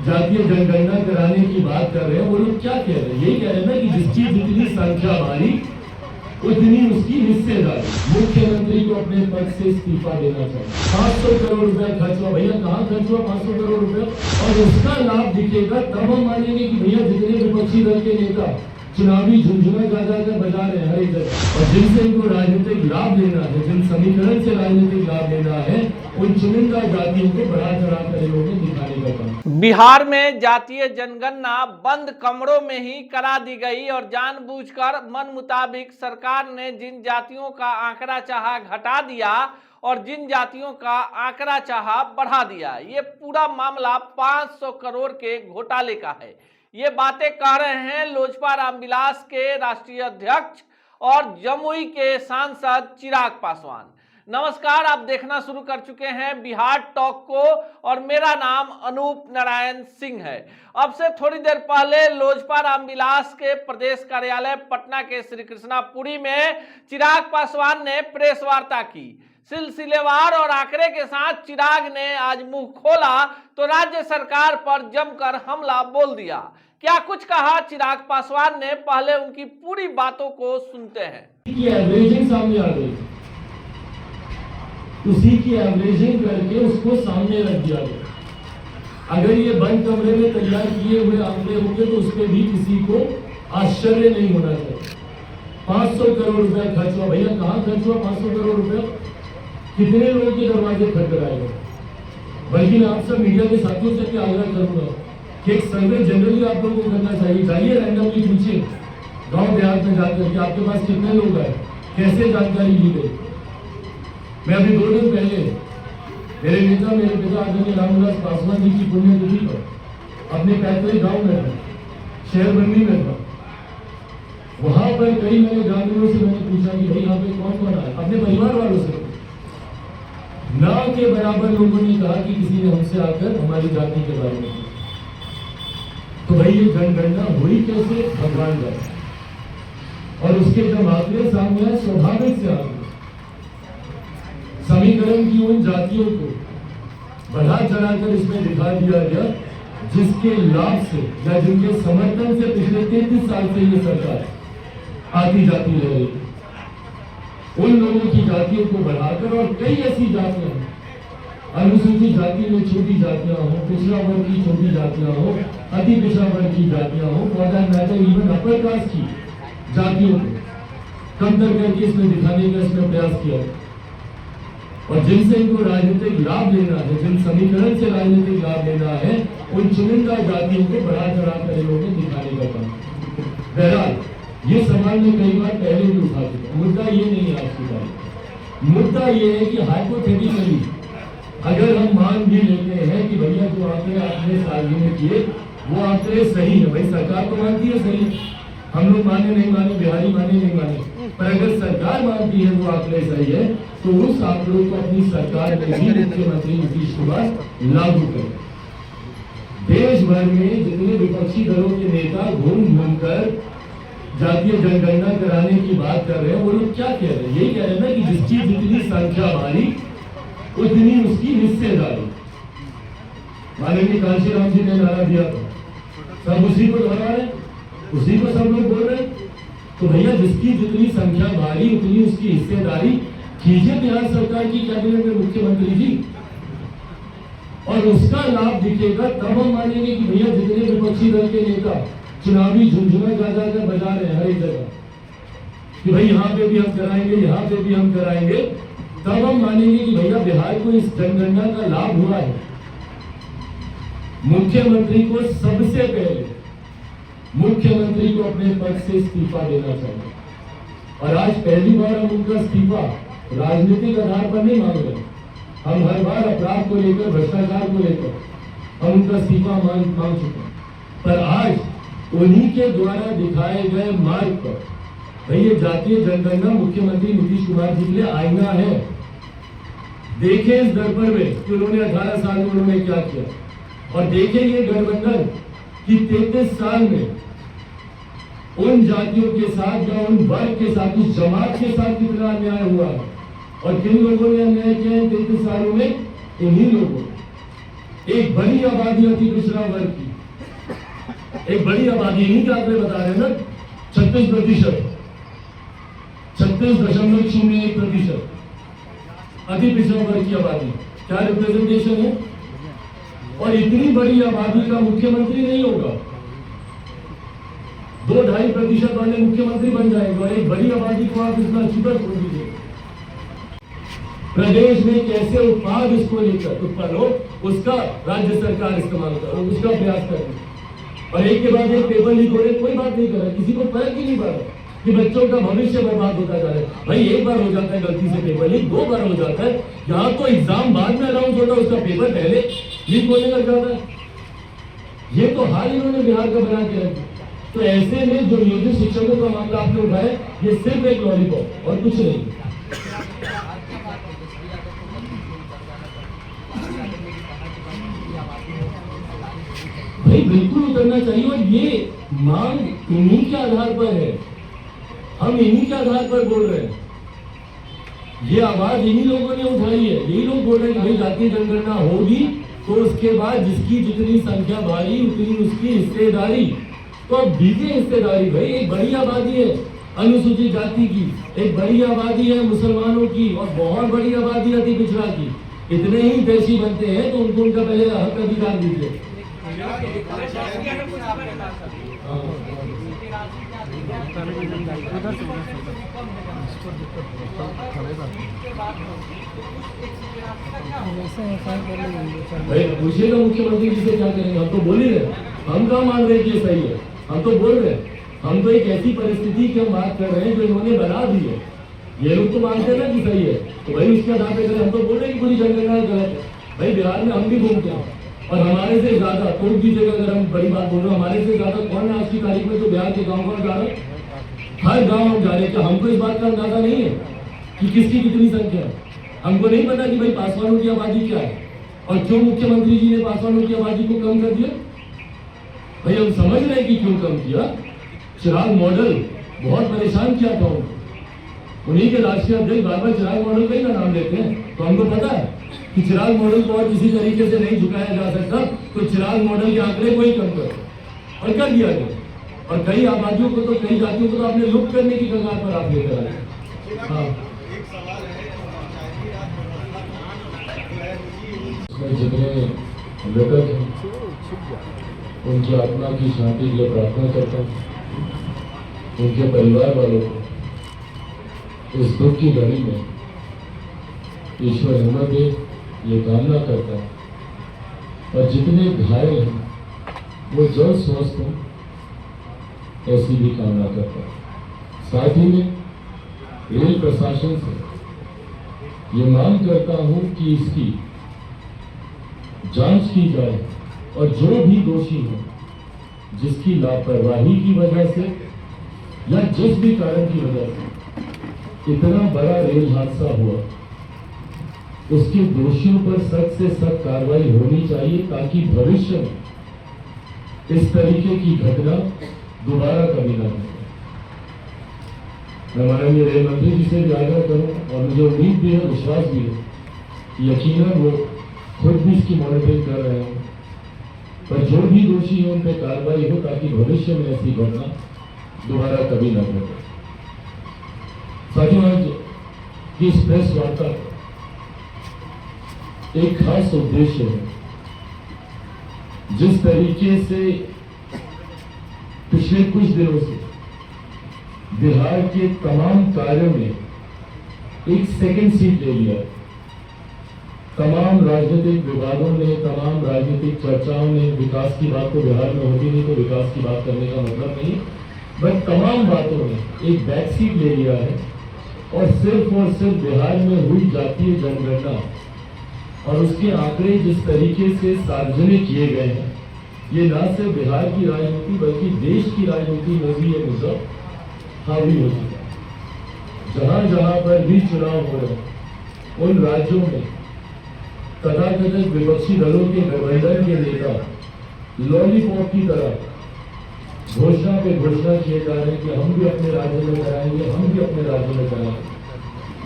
जातीय जनगणना कराने की बात कर रहे हैं, वो लोग क्या कह रहे हैं? यही कह रहे हैं ना कि जिसकी जितनी संख्या हमारी उतनी उसकी हिस्सेदारी। मुख्यमंत्री को अपने पद से इस्तीफा देना चाहिए। 500 करोड़ रुपया खर्च हुआ, भैया कहाँ खर्च हुआ 500 करोड़ रुपया? और उसका लाभ दिखेगा तब हम मानेंगे कि भैया जितने विपक्षी दल के नेता चुनावी झुंझुना कर बजा रहे हैं हर एक जगह, और जिनसे इनको राजनीतिक लाभ लेना है, जिन समीकरण से राजनीतिक लाभ लेना है, उन चुनिंदा जातियों को बढ़ा चढ़ा कर लोगों दिखाने का काम। बिहार में जातीय जनगणना बंद कमरों में ही करा दी गई और जानबूझकर मन मुताबिक सरकार ने जिन जातियों का आंकड़ा चाहा घटा दिया और जिन जातियों का आंकड़ा चाहा बढ़ा दिया। ये पूरा मामला 500 करोड़ के घोटाले का है। ये बातें कह रहे हैं लोजपा रामविलास के राष्ट्रीय अध्यक्ष और जमुई के सांसद चिराग पासवान। नमस्कार, आप देखना शुरू कर चुके हैं बिहार टॉक को और मेरा नाम अनूप नारायण सिंह है। अब से थोड़ी देर पहले लोजपा रामविलास के प्रदेश कार्यालय पटना के श्री कृष्णापुरी में चिराग पासवान ने प्रेस वार्ता की। सिलसिलेवार और आंकड़े के साथ चिराग ने आज मुंह खोला तो राज्य सरकार पर जमकर हमला बोल दिया। क्या कुछ कहा चिराग पासवान ने, पहले उनकी पूरी बातों को सुनते हैं। एवरेजिंग सामने आ गई, उसी की एवरेजिंग करके उसको सामने रख दिया गया। अगर ये बंद कमरे में तैयार किए हुए आंकड़े होंगे तो उसमें भी किसी को आश्चर्य नहीं होना चाहिए। 500 करोड़ रुपया खर्च हुआ, भैया कहाँ खर्च हुआ 500 करोड़ रुपया? कितने लोगों के दरवाजे खटखटाए गए? बल्कि मैं आप सब मीडिया के साथियों से आग्रह करूंगा कि एक सर्वे जनरली आप लोगों को करना चाहिए। जाइए रैंडमली पूछिए गांव देहात में जाकर कि आपके पास कितने लोग आए, कैसे जानकारी ली गई। मैं अभी 2 दिन पहले मेरे नेता मेरे पिता आदरणीय रामविलास पासवान जी की पुण्यतिथि पर अपने पैतृक गांव में था, शहर बंदी में था। वहां पर कई मेरे ग्रामीणों से मैंने पूछा कि भाई यहाँ पे कौन कौन आया, अपने परिवार वालों से ना के बराबर लोगों ने कहा कि किसी ने हमसे आकर हमारी जाति के बारे में। तो भाई ये जनगणना हुई कैसे? भगवान जाने। और उसके जब आंकड़े सामने आए स्वाभाविक से आगे समीकरण की उन जातियों को बढ़ा चढ़ाकर इसमें दिखा दिया गया जिसके लाभ से या जिनके समर्थन से पिछले 33 साल से ये सरकार आती जाती रह रही। उन लोगों की जातियों को बढ़ाकर, और कई ऐसी जातियां अनुसूचित जाति में छोटी जातियां हो, पिछड़ा वर्ग की छोटी जातियां हो, अति पिछड़ा वर्ग की जातियां हो, for that matter even upper caste की जातियों को कमतर करके इसमें दिखाने का इसमें प्रयास किया। और जिनसे इनको राजनीतिक लाभ लेना है, जिन समीकरण से राजनीतिक लाभ लेना है, उन चुनिंदा जातियों को बढ़ा चढ़ा कर लोगों को दिखाने का काम। बहरहाल ये सवाल में कई बार पहले भी उठा चुका। मुद्दा ये नहीं है आज की तारीख। मुद्दा ये है कि हाइपोथेटिकली अगर हम मान भी लेते हैं कि भैया जो आंकड़े आपने सार्वजनिक किए वो आंकड़े सही है, भाई सरकार तो मानती है सही, हम लोग माने नहीं माने, बिहारी माने नहीं माने, पर अगर सरकार मानती है वो आंकड़े सही है तो उस आंकड़ों को अपनी सरकार में भी मुख्यमंत्री नीतीश कुमार लागू करें। देश भर में जितने विपक्षी दलों के नेता घूम घूम कर जातीय जनगणना कराने की बात कर रहे हैं, वो लोग क्या कह रहे हैं? यही कह रहे हैं ना कि जिसकी जितनी संख्या हमारी उतनी उसकी हिस्सेदारी। माननीय कांशीराम जी ने नारा दिया था, सब उसी को दोहरा रहे, उसी को सब लोग बोल रहे। तो भैया जिसकी जितनी संख्या हमारी उतनी उसकी हिस्सेदारी कीजिए बिहार सरकार की कैबिनेट में मुख्यमंत्री जी, और उसका लाभ दिखेगा तब हम मानेंगे कि भैया जितने विपक्षी दल के नेता चुनावी झुंझुना कर बजा रहे हैं हर एक जगह कि भाई यहाँ पे भी हम कराएंगे, यहाँ पे भी हम कराएंगे, तब हम मानेंगे कि भैया बिहार को इस जनगणना का लाभ हुआ है। मुख्यमंत्री को सबसे पहले मुख्यमंत्री को अपने पद से इस्तीफा देना चाहिए। और आज पहली बार हम उनका इस्तीफा राजनीतिक आधार पर नहीं मांग रहे। हम हर बार अपराध को लेकर, भ्रष्टाचार को लेकर हम उनका इस्तीफा मांग चुके हैं, पर आज उन्हीं के द्वारा दिखाए गए मार्ग पर भाई ये जातीय जनगणना मुख्यमंत्री नीतीश कुमार जी के लिए आईना है। देखें इस दर्पण में कि उन्होंने 18 साल में उन्होंने क्या किया, और देखें ये गठबंधन कि 33 साल में उन जातियों के साथ या उन वर्ग के साथ, उस जमात के साथ कितना अन्याय हुआ है। और किन लोगों ने अन्याय किया है 33 सालों में? इन्हीं लोगों। एक बड़ी आबादी अति पिछड़ा वर्ग की, एक बड़ी आबादी, इन्हीं के आंकड़े बता रहे हैं ना, 36%, 36.01% अति पिछड़ा वर्ग की आबादी। क्या रिप्रेजेंटेशन है? और इतनी बड़ी आबादी का मुख्यमंत्री नहीं होगा, 2-2.5% वाले मुख्यमंत्री बन जाएंगे, और एक बड़ी आबादी को आप इतना छूटा छोड़ दीजिए। प्रदेश में कैसे उत्पाद इसको लेकर उत्पन्न हो, उसका राज्य सरकार इस्तेमाल करे, उसका प्रयास करे। और एक के बाद एक पेपर लीक हो रहे, कोई बात नहीं कर रहा, किसी को फर्क ही नहीं पड़ रहा कि बच्चों का भविष्य बर्बाद होता जा रहा है। भाई एक बार हो जाता है गलती से पेपर लीक, 2 बार हो जाता है, यहाँ तो एग्जाम बाद में अनाउंस होता है, उसका पेपर पहले लीक होने लग जाता है। ये तो हाल इन्होंने बिहार का बना के रखा। तो ऐसे में जो नियोजित शिक्षकों का मामला आपने उठाया, ये सिर्फ एक लॉलीपॉप और कुछ नहीं। भाई बिल्कुल उतरना चाहिए, और ये मांग इन्हीं के आधार पर है, हम इन्हीं के आधार पर बोल रहे हैं। ये आवाज इन्हीं लोगों ने उठाई है, यही लोग बोल रहे हैं कि भाई जातीय जनगणना होगी तो उसके बाद जिसकी जितनी संख्या भारी उतनी उसकी हिस्सेदारी। तो अब दीजिए हिस्सेदारी। भाई एक बड़ी आबादी है अनुसूचित जाति की, एक बड़ी आबादी है मुसलमानों की, और बहुत बड़ी आबादी अति पिछड़ा की। इतने ही देशी बनते हैं तो उनको उनका पहले हक अधिकार दीजिए। भाई पूछिएगा मुख्यमंत्री जी से क्या करेंगे, हम तो बोल ही रहे, हम कहाँ मान रहे कि ये सही है, हम तो बोल रहे हैं। हम तो एक ऐसी परिस्थिति की हम बात कर रहे हैं जो इन्होंने बना दी है। ये लोग तो मानते हैं ना कि सही है, तो भाई उसके आधार पे हम तो बोल रहे हैं कि पूरी जनगणना गलत है। भाई बिहार में हम भी घूमते हैं, और हमारे से ज्यादा टोक दीजिएगा अगर हम बड़ी बात बोल रहे हैं, हमारे से ज्यादा कौन है आज की तारीख में जो बिहार के गाँव गाँव जा रहे हैं? हर गाँव हम जा रहे हैं। क्या हमको इस बात का अंदाजा नहीं है कि किसकी कितनी संख्या है? हमको नहीं पता कि भाई पासवानों की आबादी क्या है, और क्यों मुख्यमंत्री जी ने पासवानों की आबादी को कम कर दिया? भाई हम समझ रहे हैं कि क्यों कम किया। चिराग मॉडल बहुत परेशान किया था उनको, उन्हीं के राष्ट्रीय अध्यक्ष बार बार चिराग मॉडल का ही नाम लेते हैं। तो हमको पता है कि चिराग मॉडल को और किसी तरीके से नहीं झुकाया जा सकता, तो चिराग मॉडल के आंकड़े को ही कम करो, और कर दिया गया। और कई आबादियों को तो, कई जातियों को तो आपने लुप्त करने की कगार पर आप लेकर आए। हाँ, जितने मृतक हैं उनकी आत्मा की शांति के लिए प्रार्थना करता हूँ, उनके परिवार वालों को इस दुख की घड़ी में ईश्वर हिम्मत दे, ये कामना करता हूँ। और जितने घायल हैं वो जल्द स्वस्थ हों, ऐसी भी कामना करता हूँ। साथ ही में रेल प्रशासन से ये मांग करता हूँ कि इसकी जांच की जाए, और जो भी दोषी हो, जिसकी लापरवाही की वजह से या जिस भी कारण की वजह से इतना बड़ा रेल हादसा हुआ, उसके दोषियों पर सख्त से सख्त कार्रवाई होनी चाहिए, ताकि भविष्य में इस तरीके की घटना दोबारा कभी ना हो। मैं माननीय रेल मंत्री जी से भी आग्रह करूं, और मुझे उम्मीद भी है, विश्वास भी है कि यकीनन वो खुद भी इसकी मॉनिटरिंग कर रहे हैं, पर जो भी दोषी है उन पर कार्रवाई हो, ताकि भविष्य में ऐसी घटना दोबारा कभी न घटे। साथियों, आज इस प्रेस वार्ता का एक खास उद्देश्य है। जिस तरीके से पिछले कुछ दिनों से बिहार के तमाम कार्यों में एक सेकंड सीट ले लिया, तमाम राजनीतिक विवादों ने, तमाम राजनीतिक चर्चाओं ने, विकास की बात तो बिहार में होती नहीं, तो विकास की बात करने का मतलब नहीं, बट तमाम बातों ने एक बैक सीट ले लिया है, और सिर्फ बिहार में हुई जातीय जनगणना और उसके आंकड़े जिस तरीके से सार्वजनिक किए गए हैं, ये न सिर्फ बिहार की राजनीति बल्कि देश की राजनीति में भी ये मुद्दा हावी हो चुका है। जहां जहां पर भी चुनाव हो रहे हैं, उन राज्यों में तथाकथित विपक्षी दलों के गठबंधन के नेता लॉलीपॉप की तरह घोषणा पे घोषणा किए जा रहे हैं कि हम भी अपने राज्य में कराएंगे, हम भी अपने राज्य में कराएंगे।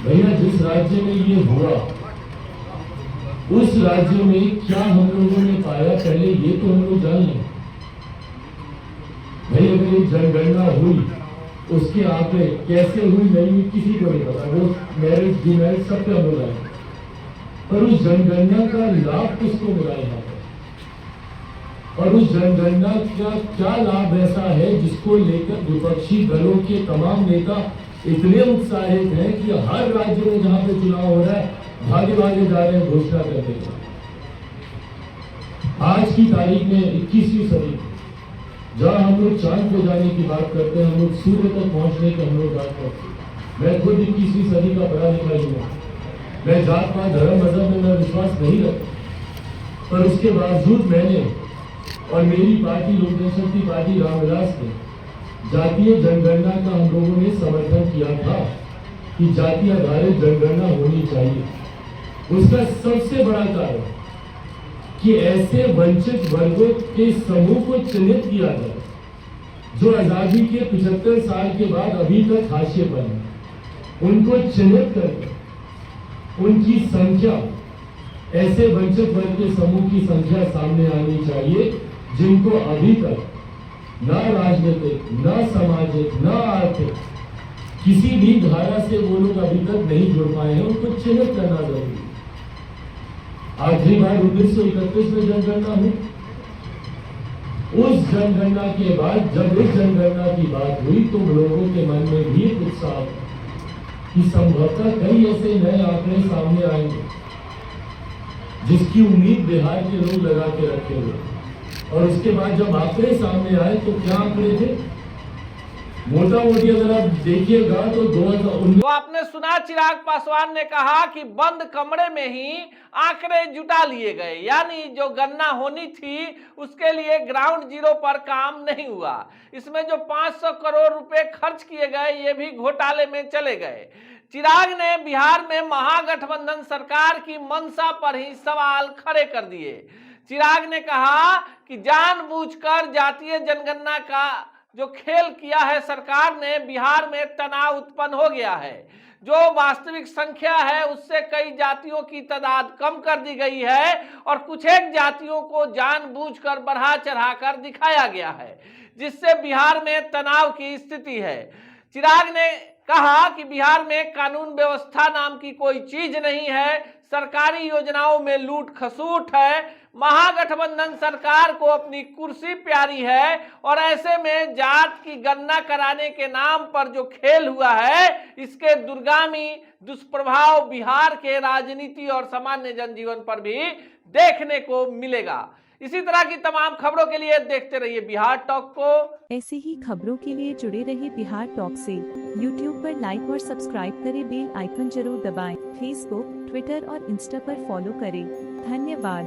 भैया, जिस राज्य में ये हुआ उस राज्य में क्या हम लोगों ने पाया, पहले ये तो हम लोग जान लें। भाई अगर एक जनगणना हुई, उसके आंकड़े कैसे हुई नहीं हुई किसी को नहीं पता, वो मैरिज डिमैरिज सब पे हम लोग आए, पर उस जनगणना का लाभ किसको मिला यहाँ पर, और उस जनगणना का क्या लाभ ऐसा है जिसको लेकर विपक्षी दलों के तमाम नेता इतने उत्साहित हैं कि हर राज्य में जहां पे चुनाव हो रहा है भागे भागे जा रहे हैं घोषणा करने के। आज की तारीख में 21वीं सदी, जहां हम लोग चांद पे जाने की बात करते हैं, हम लोग सूर्य तक पहुंचने की हम लोग बात करते हैं। मैं खुद 21वीं सदी का पढ़ा लिखा हुआ, मैं जात पात धर्म मजहब में मैं विश्वास नहीं रखता, पर उसके बावजूद मैंने और मेरी पार्टी लोक जनशक्ति पार्टी रामविलास ने जातीय जनगणना का हम लोगों ने समर्थन किया था कि जाति आधारित जनगणना होनी चाहिए। उसका सबसे बड़ा कारण कि ऐसे वंचित वर्गों के समूह को चिन्हित किया जाए जो आजादी के 75 साल के बाद अभी तक हाशिए पर हैं, उनको चिन्हित करके उनकी संख्या, ऐसे वंचित वर्ग के समूह की संख्या सामने आनी चाहिए जिनको अभी तक न राजनीतिक, न सामाजिक, न आर्थिक किसी भी धारा से वो लोग अभी तक नहीं जुड़ पाए हैं, उनको चिन्हित करना जरूरी है। आखिरी बार 1931 में जनगणना हुई, उस जनगणना के बाद जब इस जनगणना की बात हुई तो लोगों के मन में भी उत्साह कि संभवतः कई ऐसे नए आंकड़े सामने आएंगे जिसकी उम्मीद बिहार के लोग लगा के रखे हुए। और उसके बाद जब आंकड़े सामने आए तो क्या आंकड़े थे, मोटा मोटी अगर आप देखिएगा तो 2019। तो आपने सुना चिराग पासवान ने कहा कि बंद कमरे में ही आंकड़े जुटा लिए गए, यानी जो गणना होनी थी उसके लिए ग्राउंड जीरो पर काम नहीं हुआ। इसमें जो 500 करोड़ रुपए खर्च किए गए ये भी घोटाले में चले गए। चिराग ने बिहार में महागठबंधन सरकार की मंशा पर ही सवाल खड़े कर दिए। चिराग ने कहा कि जानबूझकर जातीय जनगणना का जो खेल किया है सरकार ने, बिहार में तनाव उत्पन्न हो गया है। जो वास्तविक संख्या है उससे कई जातियों की तादाद कम कर दी गई है और कुछ एक जातियों को जानबूझकर बढ़ा चढ़ाकर दिखाया गया है, जिससे बिहार में तनाव की स्थिति है। चिराग ने कहा कि बिहार में कानून व्यवस्था नाम की कोई चीज नहीं है, सरकारी योजनाओं में लूट खसूट है, महागठबंधन सरकार को अपनी कुर्सी प्यारी है और ऐसे में जात की गणना कराने के नाम पर जो खेल हुआ है इसके दूरगामी दुष्प्रभाव बिहार के राजनीति और सामान्य जनजीवन पर भी देखने को मिलेगा। इसी तरह की तमाम खबरों के लिए देखते रहिए बिहार टॉक को। ऐसी ही खबरों के लिए जुड़े रहिए बिहार टॉक से। यूट्यूब पर लाइक और सब्सक्राइब करें, बेल आइकन जरूर दबाएं। फेसबुक, ट्विटर और इंस्टा पर फॉलो करें। धन्यवाद।